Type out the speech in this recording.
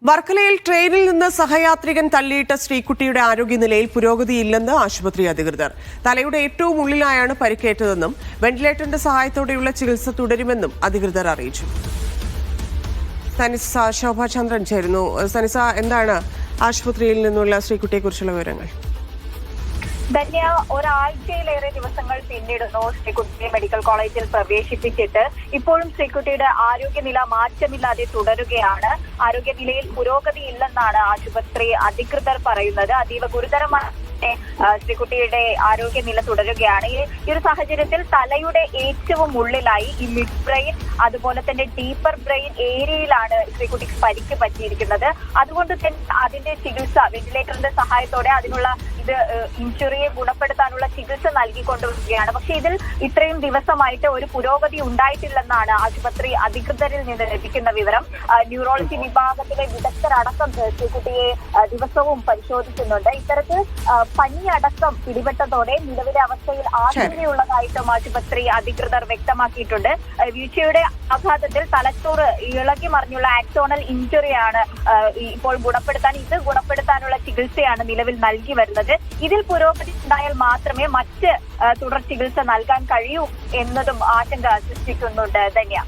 വർക്കലയിൽ ട്രെയിനിൽ നിന്ന് സഹയാത്രികൻ തള്ളിയിട്ട ശ്രീകുട്ടിയുടെ ആരോഗ്യനിലയിൽ പുരോഗതിയില്ലെന്ന് ആശുപത്രി അധികൃതർ. തലയുടെ ഏറ്റവും ഉള്ളിലായാണ് പരിക്കേറ്റതെന്നും വെന്റിലേറ്ററിന്റെ സഹായത്തോടെയുള്ള ചികിത്സ തുടരുമെന്നും അധികൃതർ അറിയിച്ചു. സനിസ ശോഭാചന്ദ്രൻ ചേരുന്നു. സനിസ, എന്താണ് ആശുപത്രിയിൽ നിന്നുള്ള ശ്രീകുട്ടിയെക്കുറിച്ചുള്ള വിവരങ്ങൾ? ധന്യ, ഒരാഴ്ചയിലേറെ ദിവസങ്ങൾ പിന്നിടുന്നു ശ്രീകുട്ടിയെ മെഡിക്കൽ കോളേജിൽ പ്രവേശിപ്പിച്ചിട്ട്. ഇപ്പോഴും ശ്രീകുട്ടിയുടെ ആരോഗ്യനില മാറ്റമില്ലാതെ തുടരുകയാണ്. ആരോഗ്യനിലയിൽ പുരോഗതിയില്ലെന്നാണ് ആശുപത്രി അധികൃതർ പറയുന്നത്. അതീവ ഗുരുതരമായ ശ്രീകുട്ടിയുടെ ആരോഗ്യനില തുടരുകയാണ്. ഈ ഒരു സാഹചര്യത്തിൽ തലയുടെ ഏറ്റവും ഉള്ളിലായി ഈ മിഡ് ബ്രെയിൻ, അതുപോലെ തന്നെ ഡീപ്പർ ബ്രെയിൻ ഏരിയയിലാണ് ശ്രീകുട്ടിക്ക് പരിക്ക് പറ്റിയിരിക്കുന്നത്. അതുകൊണ്ട് തന്നെ അതിന്റെ ചികിത്സ വെന്റിലേറ്ററിന്റെ സഹായത്തോടെ അതിനുള്ള ഇഞ്ചുറിയെ ഗുണപ്പെടുത്താനുള്ള ചികിത്സ നൽകിക്കൊണ്ടിരിക്കുകയാണ്. പക്ഷെ ഇതിൽ ഇത്രയും ദിവസമായിട്ട് ഒരു പുരോഗതി ഉണ്ടായിട്ടില്ലെന്നാണ് ആശുപത്രി അധികൃതരിൽ നിന്ന് ലഭിക്കുന്ന വിവരം. ന്യൂറോളജി വിഭാഗത്തിലെ വിദഗ്ധരടക്കം ശ്രീകുട്ടിയെ ദിവസവും പരിശോധിക്കുന്നുണ്ട്. ഇത്തരത്തിൽ പനിയടക്കം പിടിപെട്ടതോടെ നിലവിലെ അവസ്ഥയിൽ ആശങ്കയുള്ളതായിട്ടും ആശുപത്രി അധികൃതർ വ്യക്തമാക്കിയിട്ടുണ്ട്. വീഴ്ചയുടെ ആഘാതത്തിൽ തലച്ചോറ് ഇളകി മറിഞ്ഞുള്ള ആക്സോണൽ ഇഞ്ചുറിയാണ് ഇപ്പോൾ ഗുണപ്പെടുത്താനുള്ള ചികിത്സയാണ് നിലവിൽ നൽകി വരുന്നത്. ഇതിൽ പുരോഗതി ഉണ്ടായാൽ മാത്രമേ മറ്റ് തുടർ ചികിത്സ നൽകാൻ കഴിയൂ എന്നതും ആശങ്ക സൃഷ്ടിക്കുന്നുണ്ട്. ധന്യ.